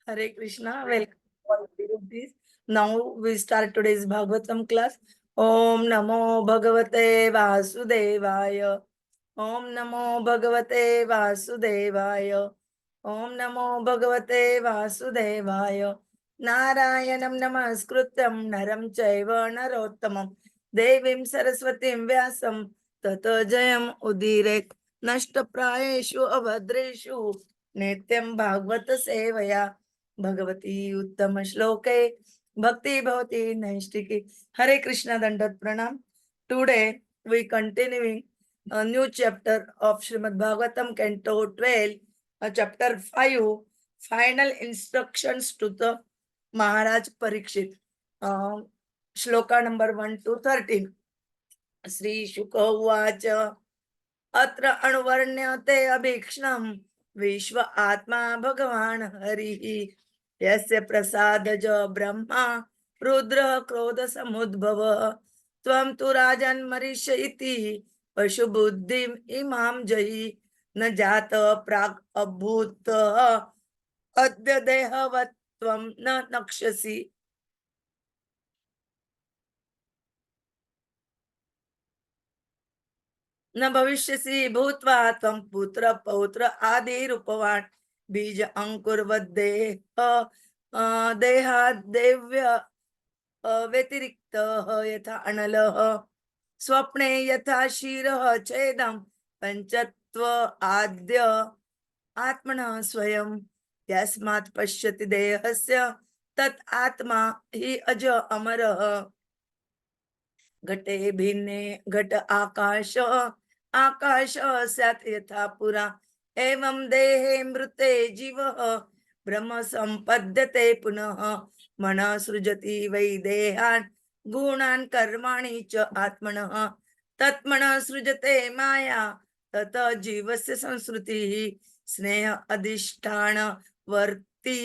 Hare Krishna, welcome to all devotees. Now we start today's Bhagavatam class. Om Namo Bhagavate Vasudevaya. Om Namo Bhagavate Vasudevaya. Om Namo Bhagavate Vasudevaya. Narayanam Namaskrutam Naram Chaiva Narottamam Devim Saraswatim Vyasam Tato Jayam Udiret Nashtaprayeshu Avadreshu Nityam Bhagavata Sevaya Bhagavati Uttama Shloke Bhakti Bhavati Naistiki. Hare Krishna Dandat Pranam. Today we continuing a new chapter of Srimad Bhagwatam, Canto 12, chapter 5, final instructions to the Maharaj Parikshit. Shloka number 1 to 13. Sri Shuka Uvacha अत्र अणुवर्ण्यते अभीक्ष्णम् विश्व आत्मा भगवान हरिः यस्य प्रसादज ब्रह्मा रुद्र क्रोध समुद्भव त्वं तु राजन् मरीष इति पशु बुद्धिम् इमां जयि न जात प्राक् अभूत अद्य देहवत् त्वं न नक्ष्यसि न भविष्यसि भूत्वा त्वं पुत्र पौत्र आदि रूपवान् बीज अंकुरवद्देह देहादेव्य व्यतिरिक्तः यथा अनलः स्वप्ने यथा क्षीरः छेदं पञ्चत्व आद्य आत्मनः स्वयं यस्मात् पश्यति देहस्य तत् आत्मा हि अज अमरः घटे भिन्ने घट आकाश आकाश स्यात् यथा पुरा एवं देहे मृते जीवः ब्रह्म संपद्यते पुनः मनः सृजति वै देहान् गुणान् कर्माणि च आत्मनः तत्मनः सृजते माया तत जीवस्य संस्कृतिः स्नेह अधिष्ठान वर्ति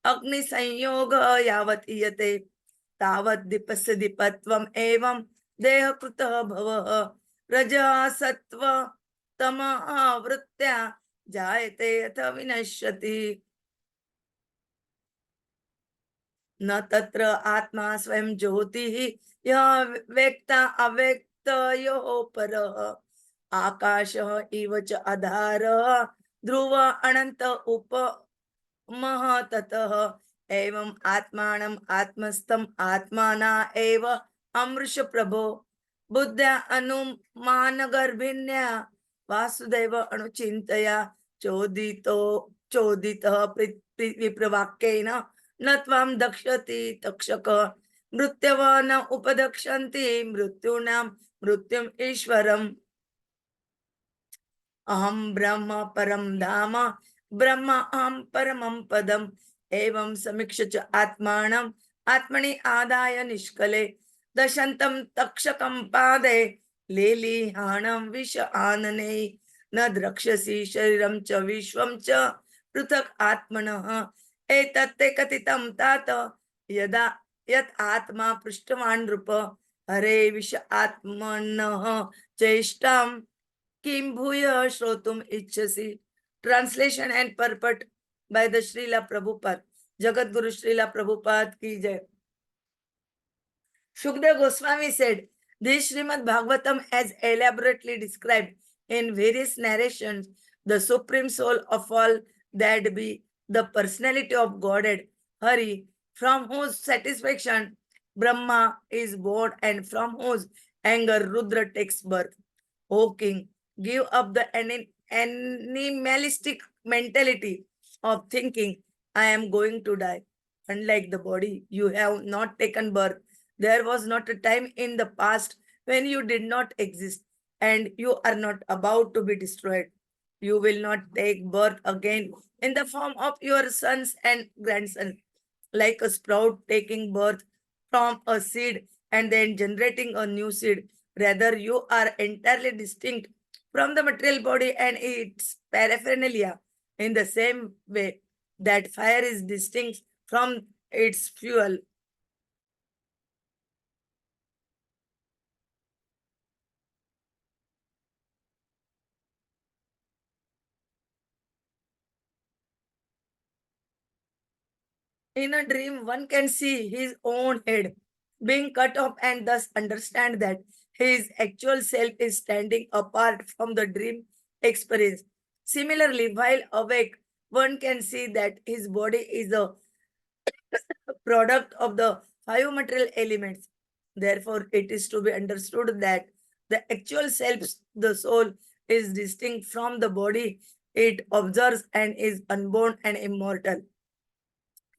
अग्निसंयोग यावत् इयते तावत् दीपस्य दीपत्वम् एवं देह कृतः भवः रजः सत्व तमः वृत्त्या जायते यथ विनश्यति न तत्र आत्मा स्वयं ज्योतिः यः व्यक्ता अव्यक्तयोः परः आकाशः इव च आधारः ध्रुव अनंत उपमः ततः एवं आत्मानम् आत्मस्थम् आत्माना एव अमृष प्रभो बुद्ध्या अनुमान गर्भिण्या वासुदेव अणुचिन्तया चोदितः विप्रवाक्येन न त्वां दक्षति तक्षक मृत्यव न उपदक्षन्ति मृत्यूनां मृत्युम् ईश्वरम् अहं ब्रह्म परम धाम ब्रह्म अहं परमं पदम् एवं समीक्ष्य च आत्मानम् आत्मनि आदाय निष्कले दशन्तं तक्षकं पादे लेलीहाणं विष आनने न द्रक्ष्यसि शरीरं च विश्वं च पृथक् आत्मनः एतत्ते कथितं तात यदा यत् आत्मा पृष्ठवान् नृप हरे विष आत्मनः चेष्टां किं भूय श्रोतुम इच्छसि. Translation and purport by the Srila Prabhupada. Jagat Guru Srila Prabhupada ki jai. Shukdev Goswami said, this Srimad Bhagwatam has elaborately described in various narrations the supreme soul of all, that be the personality of Godhead, Hari, from whose satisfaction Brahma is born and from whose anger Rudra takes birth. O king, give up the animalistic mentality of thinking, I am going to die. Unlike the body, you have not taken birth. There was not a time in the past when you did not exist, and you are not about to be destroyed. You will not take birth again in the form of your sons and grandsons, like a sprout taking birth from a seed and then generating a new seed. Rather, you are entirely distinct from the material body and its paraphernalia in the same way that fire is distinct from its fuel. In a dream, one can see his own head being cut off and thus understand that his actual self is standing apart from the dream experience. Similarly, while awake, one can see that his body is a product of the five material elements. Therefore, it is to be understood that the actual self, the soul, is distinct from the body. It observes and is unborn and immortal.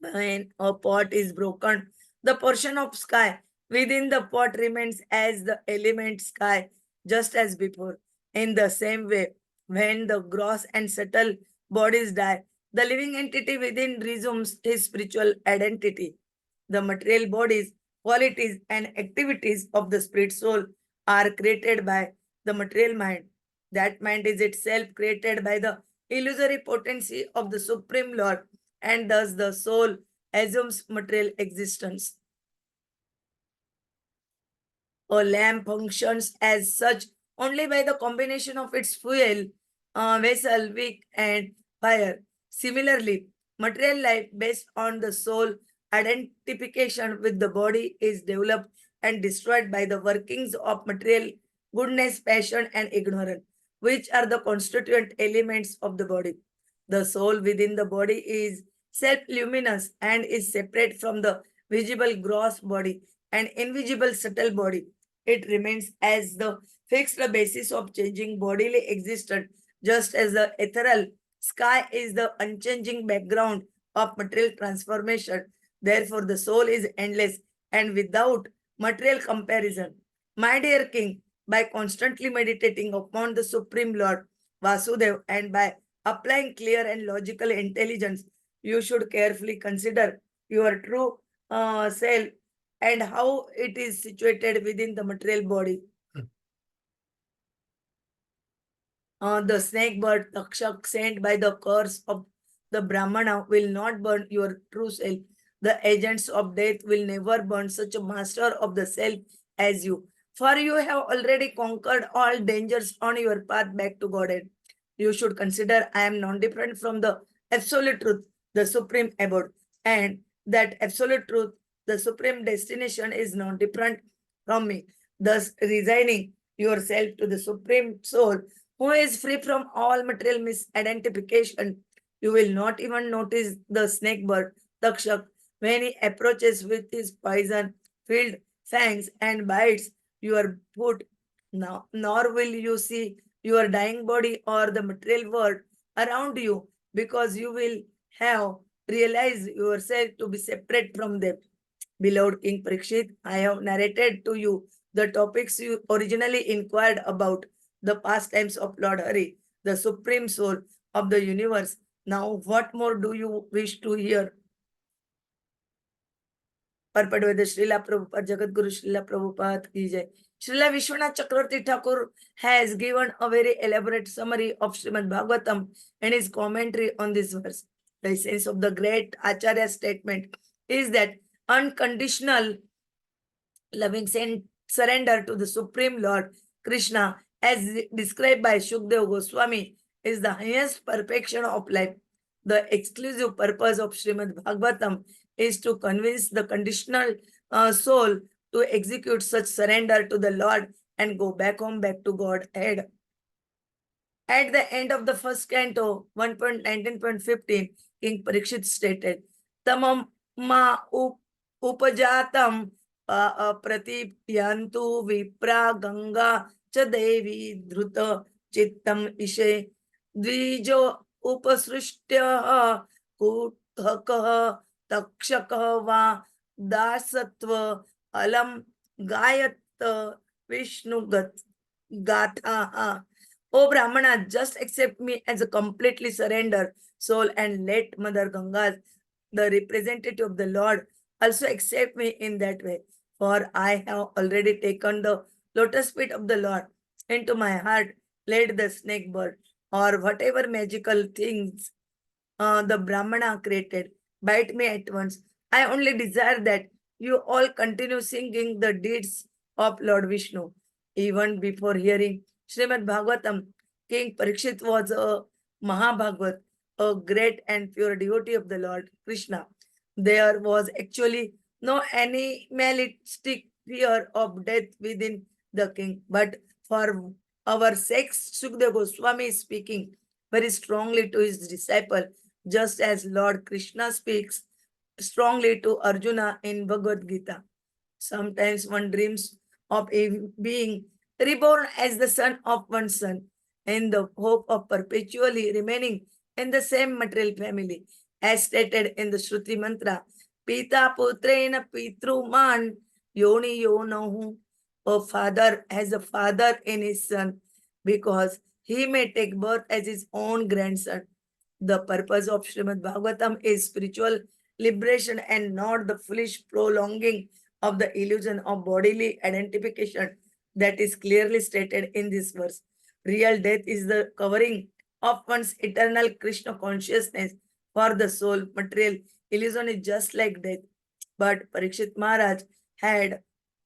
When a pot is broken, the portion of sky within the pot remains as the element sky, just as before. In the same way, when the gross and subtle bodies die, the living entity within resumes his spiritual identity. The material bodies, qualities, and activities of the spirit soul are created by the material mind. That mind is itself created by the illusory potency of the Supreme Lord, and thus the soul assumes material existence. A lamp functions as such only by the combination of its fuel, vessel, wick, and fire. Similarly, material life based on the soul identification with the body is developed and destroyed by the workings of material goodness, passion, and ignorance, which are the constituent elements of the body. The soul within the body is self-luminous and is separate from the visible gross body and invisible subtle body. It remains as the fixed basis of changing bodily existence, just as the ethereal sky is the unchanging background of material transformation. Therefore, the soul is endless and without material comparison. My dear King, by constantly meditating upon the Supreme Lord Vasudev and by applying clear and logical intelligence, you should carefully consider your true self and how it is situated within the material body. The snake bird Takshak sent by the curse of the Brahmana will not burn your true self. The agents of death will never burn such a master of the self as you. For you have already conquered all dangers on your path back to Godhead. You should consider I am non-different from the absolute truth, the supreme abode, and that absolute truth, the supreme destination, is non-different from me. Thus, resigning yourself to the supreme soul who is free from all material misidentification. You will not even notice the snake bird, Takshak, when he approaches with his poison filled fangs and bites your foot. Now, nor will you see your dying body or the material world around you, because you will have realized yourself to be separate from them. Beloved King Parikshit, I have narrated to you the topics you originally inquired about, the pastimes of Lord Hari, the supreme soul of the universe. Now, what more do you wish to hear? Purport with Srila Prabhupada, Jagat Guru Srila Prabhupada ki jai. Srila Vishwanath Chakravarti Thakur has given a very elaborate summary of Srimad Bhagwatam and his commentary on this verse. The essence of the great Acharya's statement is that unconditional loving surrender to the Supreme Lord Krishna, as described by Shukdev Goswami, is the highest perfection of life. The exclusive purpose of Srimad Bhagavatam is to convince the conditional soul to execute such surrender to the Lord and go back home, back to Godhead. At the end of the first canto, 1.19.15, King Parikshit stated, Tamam ma upajatam प्रतिपयन्तु विप्रा गंगा च देवी धृत चित्तम इषे द्विजो उपसृष्ट्य कूटकः तक्षकः वा दासत्व अलम गायत विष्णुगत गाथा. O Brahmana, just accept me as a completely surrendered soul and let Mother Ganga, the representative of the Lord, also accept me in that way. For I have already taken the lotus feet of the Lord into my heart. Let the snake bird or whatever magical things the Brahmana created bite me at once. I only desire that you all continue singing the deeds of Lord Vishnu. Even before hearing Srimad Bhagwatam, King Parikshit was a Mahabhagavat, a great and pure devotee of the Lord Krishna. There was actually no animalistic fear of death within the king. But for our sakes, Sukadeva Goswami is speaking very strongly to his disciple, just as Lord Krishna speaks strongly to Arjuna in Bhagavad Gita. Sometimes one dreams of being reborn as the son of one son in the hope of perpetually remaining in the same material family. As stated in the Shruti mantra, Pita Putrena Pitruman Yoni Yonahu. A father has a father in his son because he may take birth as his own grandson. The purpose of Srimad Bhagwatam is spiritual liberation and not the foolish prolonging of the illusion of bodily identification that is clearly stated in this verse. Real death is the covering of one's eternal Krishna consciousness for the soul. Material illusion is just like death. But Parikshit Maharaj had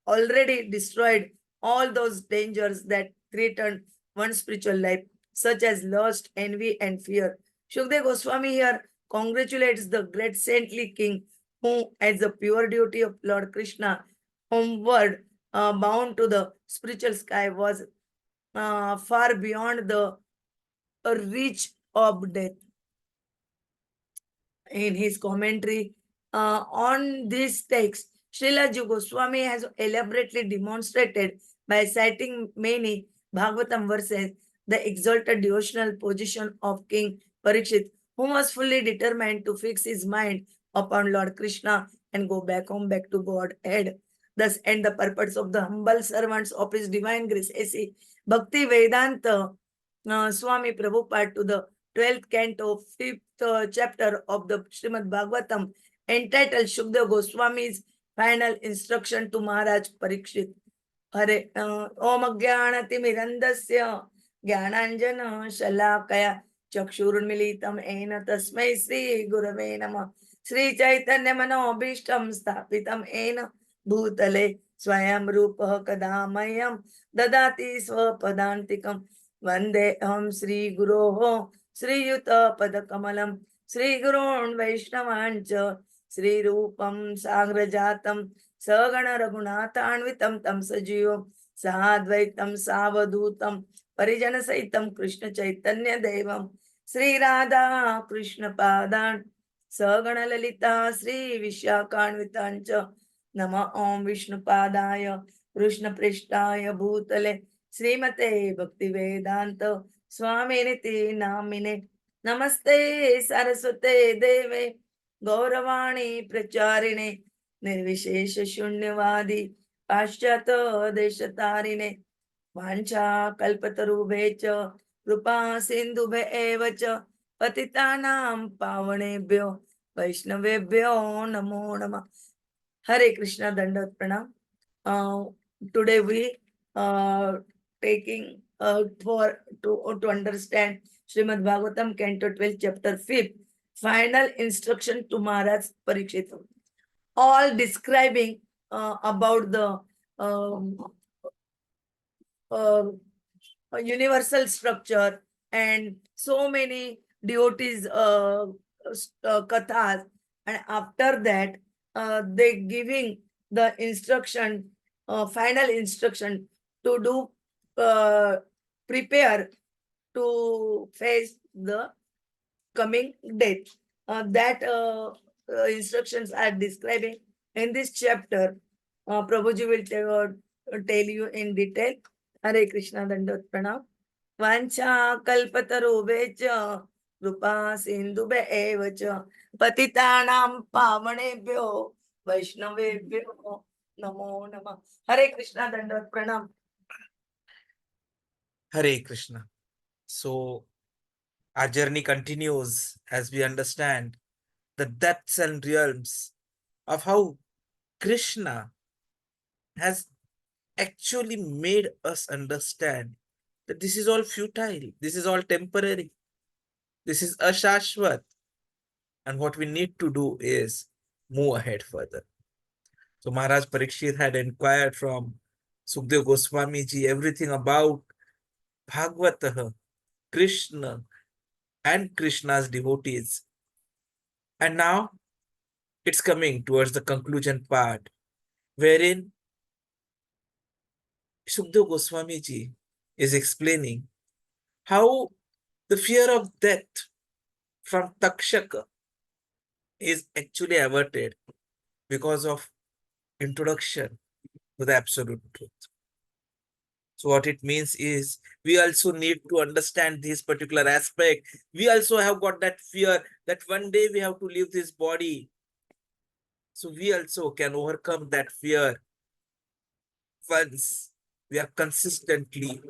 already destroyed all those dangers that threatened one's spiritual life, such as lust, envy, and fear. Shukdev Goswami here congratulates the great saintly king who, as the pure duty of Lord Krishna, homeward bound to the spiritual sky, was far beyond the reach of death. In his commentary on this text, Srila Goswami has elaborately demonstrated by citing many Bhagavatam verses the exalted devotional position of King Parikshit, who was fully determined to fix his mind upon Lord Krishna and go back home, back to Godhead. Thus, end the purpose of the humble servants of His Divine Grace, A.C. Bhakti Vedanta Swami Prabhupada to the 12th canto, 5th chapter of the Srimad Bhagwatam, entitled Shukdev Goswami's final instruction to Maharaj Parikshit. Hare Om Jnanatimirandasya Jnananjana Shalakaya Chakshurunmilitam Ena Tasmai Sri Gurave Namah Sri Chaitanya Manobhishtam Sthapitam Ena Bhutale Swayam Rupa Kadamayam Dadati Swapadantikam Vande Ham Sri Guroho Sri Yuta Padakamalam Sri Gurun Vaishnavancha Sri Rupam Sagrajatam Sagana Raghunathanvitam tam sajivam Sadvaitam Savadutam Parijana Saitam Krishna Chaitanya Devam Sri Radha Krishna Padan Sagana Lalita Sri Vishyakanvitancha Nama Om Vishnu Padaya Krishna Prishtaya Bhutale Srimate Bhakti Vedanta Swami Niti Namine Namaste Saraswate Deve Gauravani Pracharine निर्विशेष शून्यवादी पाश्चात देश तारिणे वांछा कल्पतरुभे च कृपा सिंधुभे एव च पतितानां पावनेभ्यो वैष्णवेभ्यो नमो नमः. Hare Krishna, Dandavat Pranam. Today we taking for to understand Srimad Bhagwatam Canto 12 Chapter 5 final instruction to Maharaj Parikshit, all describing about the um, uh, universal structure and so many devotees kathas, and after that they giving the instruction, final instruction to do prepare to face the coming death. That instructions are describing in this chapter. Prabhuji will tell you in detail. Hare Krishna, Dandavat Pranam. Vancha kalpatarubhe cha rupa sindhubhe eva cha patitanam pavanebhyo vaishnavebhyo namo namah. Hare Krishna, Dandavat Pranam. Hare Krishna. So our journey continues as we understand the depths and realms of how Krishna has actually made us understand that this is all futile, this is all temporary, this is ashashvat, and what we need to do is move ahead further. So Maharaj Parikshit had inquired from Sukdev Goswami ji everything about Bhagavataha, Krishna, and Krishna's devotees. And now it's coming towards the conclusion part, wherein Sukdev Goswami ji is explaining how the fear of death from Takshaka is actually averted because of introduction to the absolute truth. So what it means is we also need to understand this particular aspect. We also have got that fear that one day we have to leave this body. So we also can overcome that fear once we are consistently,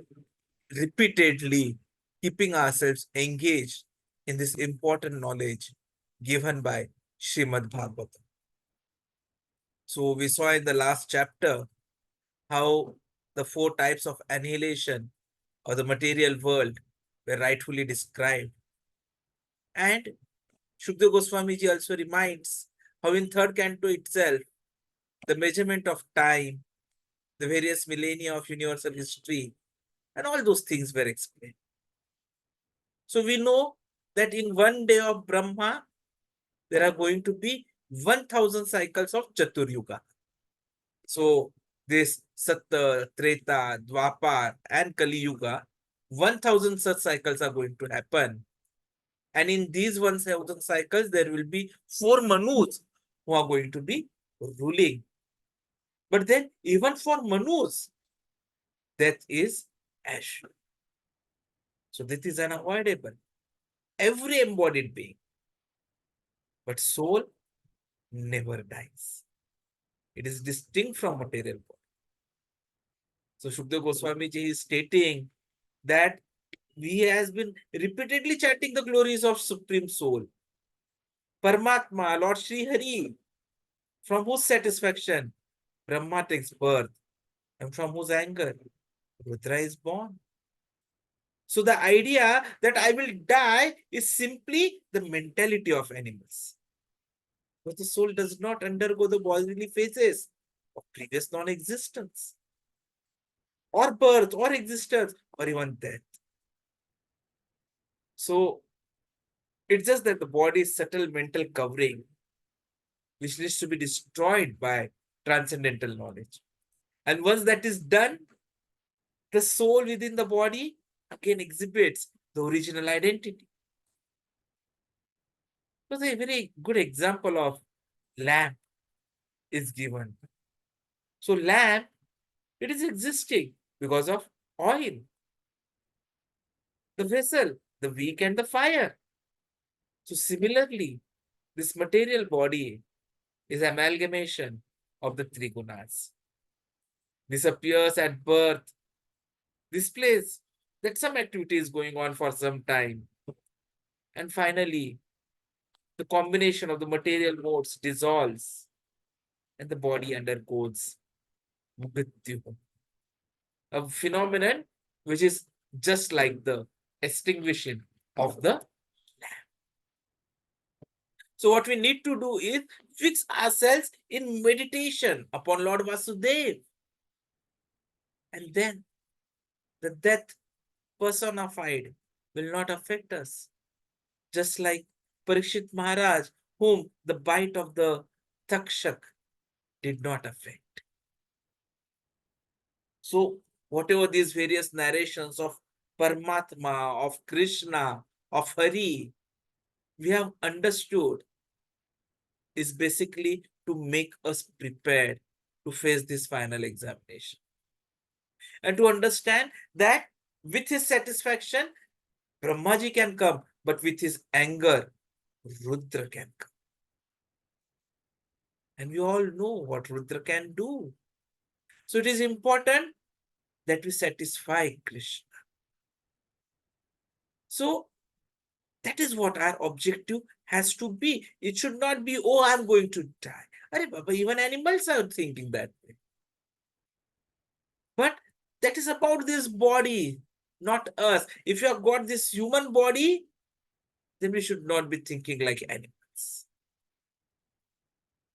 repeatedly keeping ourselves engaged in this important knowledge given by Srimad Bhagwatam. So we saw in the last chapter how the four types of annihilation of the material world were rightfully described. And Shukdev Goswami ji also reminds how in third canto itself, the measurement of time, the various millennia of universal history, and all those things were explained. So we know that in one day of Brahma, there are going to be 1000 cycles of Chatur Yuga. So this Satta, Treta, Dwapar, and Kali Yuga, 1000 such cycles are going to happen. And in these 1000 cycles, there will be 4 Manus who are going to be ruling. But then, even for Manus, death is ash. So that is unavoidable. Every embodied being. But soul never dies. It is distinct from material body. So Shukdev Goswami ji is stating that he has been repeatedly chanting the glories of Supreme Soul, Paramatma, Lord Sri Hari, from whose satisfaction Brahma takes birth, and from whose anger Rudra is born. So the idea that I will die is simply the mentality of animals. But the soul does not undergo the bodily phases of previous non-existence, or birth, or existence, or even death. So it's just that the body's subtle mental covering, which needs to be destroyed by transcendental knowledge. And once that is done, the soul within the body again exhibits the original identity. So a very good example of lamp is given. So lamp, it is existing because of oil. The vessel, the wick and the fire. So similarly, this material body is amalgamation of the three gunas. This appears at birth, displays that some activity is going on for some time. And finally, the combination of the material modes dissolves and the body undergoes mrityu, a phenomenon which is just like the extinguishing of the lamp. So what we need to do is fix ourselves in meditation upon Lord Vasudev. And then the death personified will not affect us. Just like Parikshit Maharaj, whom the bite of the Takshak did not affect. So whatever these various narrations of Paramatma, of Krishna, of Hari, we have understood is basically to make us prepared to face this final examination. And to understand that with his satisfaction, Brahmaji can come, but with his anger, Rudra can come. And we all know what Rudra can do. So it is important that we satisfy Krishna. So that is what our objective has to be. It should not be, oh, I'm going to die. Arey Baba, even animals are thinking that way. But that is about this body, not us. If you have got this human body, then we should not be thinking like animals.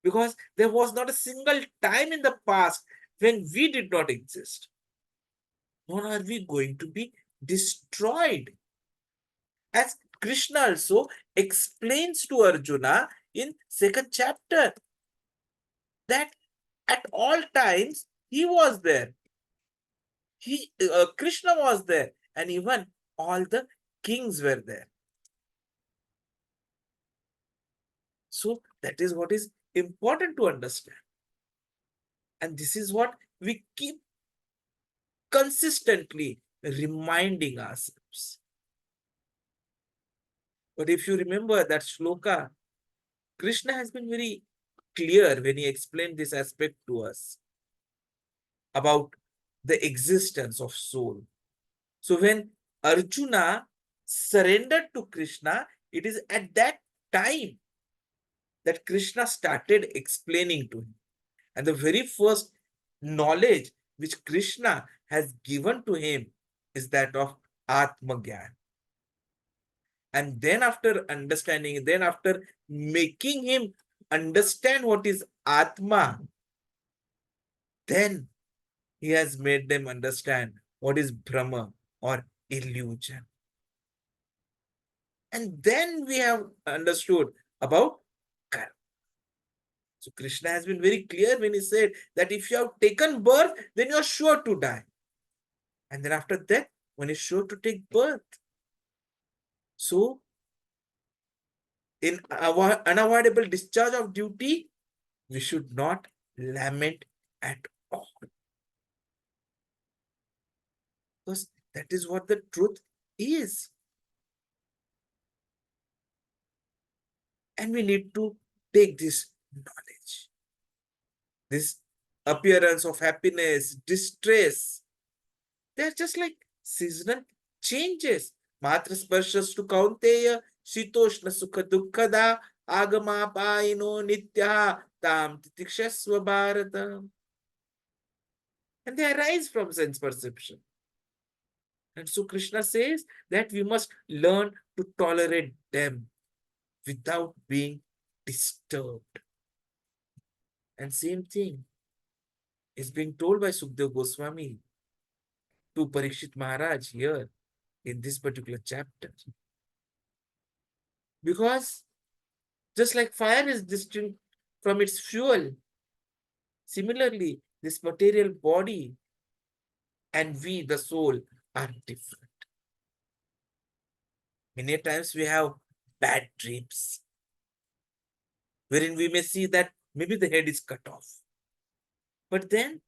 Because there was not a single time in the past when we did not exist. Nor are we going to be destroyed. As Krishna also explains to Arjuna in second chapter that at all times he was there. Krishna was there, and even all the kings were there. So that is what is important to understand. And this is what we keep consistently reminding ourselves. But if you remember that shloka, Krishna has been very clear when he explained this aspect to us about the existence of soul. So when Arjuna surrendered to Krishna, it is at that time that Krishna started explaining to him. And the very first knowledge which Krishna has given to him is that of Atma Gyan. And then after understanding, then after making him understand what is Atma, then he has made them understand what is Brahma or illusion. And then we have understood about karma. So Krishna has been very clear when he said that if you have taken birth, then you are sure to die. And then after that, one is sure to take birth. So in our unavoidable discharge of duty, we should not lament at all. Because that is what the truth is. And we need to take this knowledge. This appearance of happiness, distress, they're just like seasonal changes. Matra sparshas kaunteya, shitoshna sukha dukkada, agama paino nitya, tam titikshasva bharata. And they arise from sense perception. And so Krishna says that we must learn to tolerate them without being disturbed. And same thing is being told by Sukdev Goswami to Parikshit Maharaj here in this particular chapter. Because just like fire is distinct from its fuel, similarly, this material body and we, the soul, are different. Many times we have bad dreams, wherein we may see that maybe the head is cut off. But then,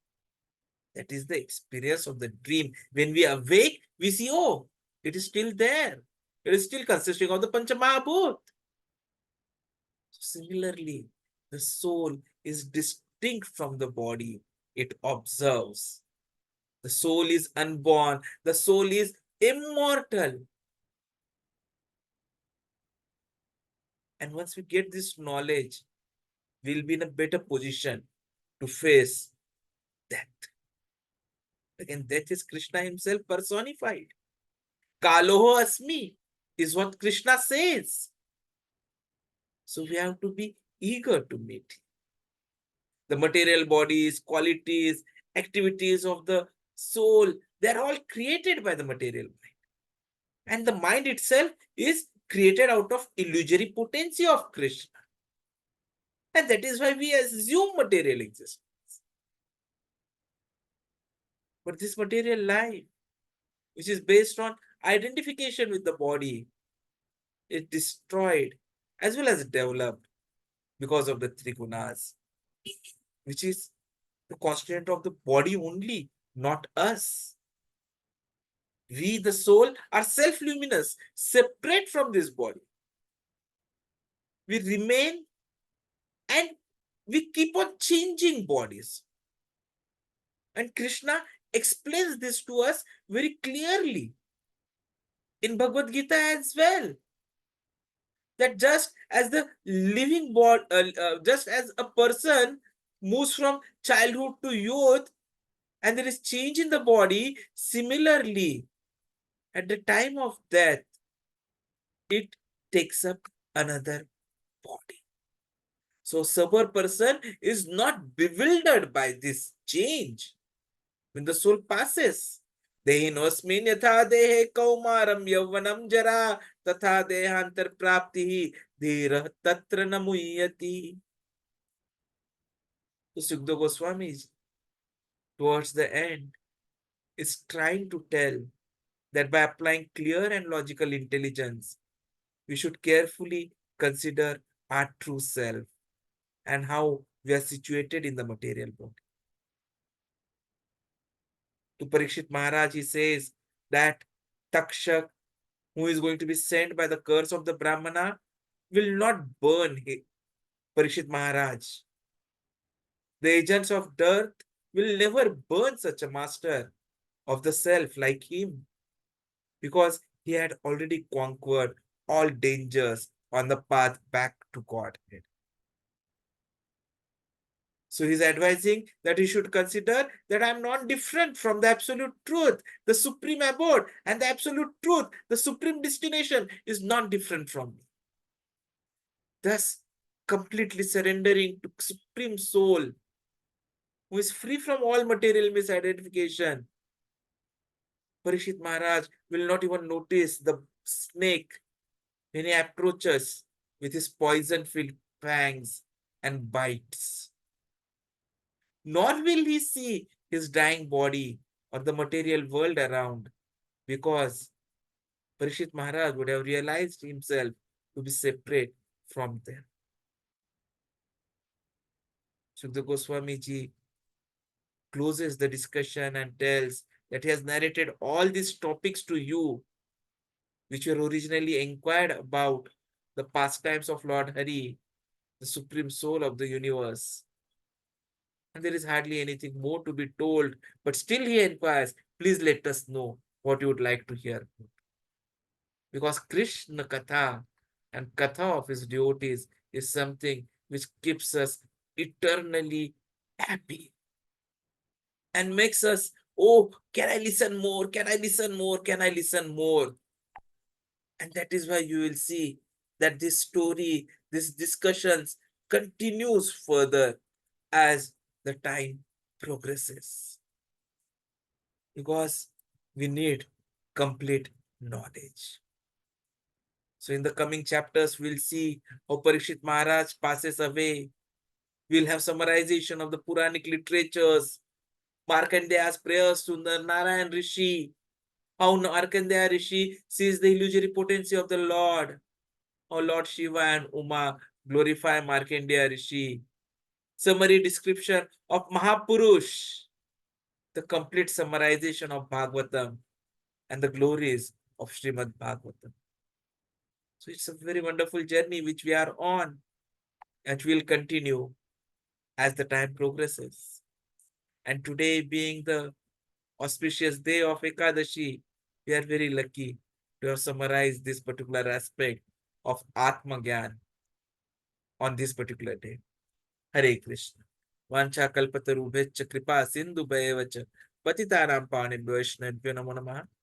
that is the experience of the dream. When we awake, we see, oh, it is still there. It is still consisting of the Panchamahabhut. Similarly, the soul is distinct from the body. It observes. The soul is unborn. The soul is immortal. And once we get this knowledge, we'll be in a better position to face death. Again, death is Krishna himself personified. Kaloho asmi is what Krishna says. So we have to be eager to meet him. The material bodies, qualities, activities of the soul, they're all created by the material mind. And the mind itself is created out of illusory potency of Krishna. And that is why we assume material existence. But this material life, which is based on identification with the body, is destroyed as well as developed because of the three gunas, which is the constituent of the body only, not us. We, the soul, are self-luminous, separate from this body. We remain and we keep on changing bodies. And Krishna explains this to us very clearly in Bhagavad Gita as well. That just as the living body, just as a person moves from childhood to youth and there is change in the body, similarly, at the time of death, it takes up another body. So, sober person is not bewildered by this change. When the soul passes, Dehinosmin yatha dehe kaumaram yavvanam jara तथा देहांतर प्राप्ति ही धीरः तत्र न मुह्यति. So Sukdev Goswami, towards the end, is trying to tell that by applying clear and logical intelligence, we should carefully consider our true self and how we are situated in the material body. To Parikshit Maharaj, he says that Takshak, who is going to be sent by the curse of the Brahmana, will not burn Parikshit Maharaj. The agents of death will never burn such a master of the self like him, because he had already conquered all dangers on the path back to Godhead. So he's advising that he should consider that I'm not different from the absolute truth, the supreme abode, and the absolute truth, the supreme destination, is not different from me. Thus, completely surrendering to supreme soul, who is free from all material misidentification, Parishit Maharaj will not even notice the snake when he approaches with his poison-filled fangs and bites. Nor will he see his dying body or the material world around, because Parishit Maharaj would have realized himself to be separate from them. Sukdev Goswami ji closes the discussion and tells that he has narrated all these topics to you, which were originally inquired about the pastimes of Lord Hari, the supreme soul of the universe. And there is hardly anything more to be told, but still he inquires, please let us know what you would like to hear. Because Krishna Katha and Katha of his devotees is something which keeps us eternally happy and makes us, oh, can I listen more? Can I listen more? Can I listen more? And that is why you will see that this story, this discussions continues further as the time progresses. Because we need complete knowledge. So in the coming chapters, we'll see how Parikshit Maharaj passes away. We'll have summarization of the Puranic literatures, Markandeya's prayers to the Narayan Rishi, how Markandeya Rishi sees the illusory potency of the Lord, how Lord Shiva and Uma glorify Markandeya Rishi. Summary description of Mahapurush, the complete summarization of Bhagwatam, and the glories of Srimad Bhagwatam. So it's a very wonderful journey which we are on, and will continue as the time progresses. And today being the auspicious day of Ekadashi, we are very lucky to have summarized this particular aspect of Atma Gyan on this particular day. Hare Krishna. Vancha kalpatarubheccha kripa sindhu bhayevacha patitanam paanebhyo vaishnavibhyo namo namaha.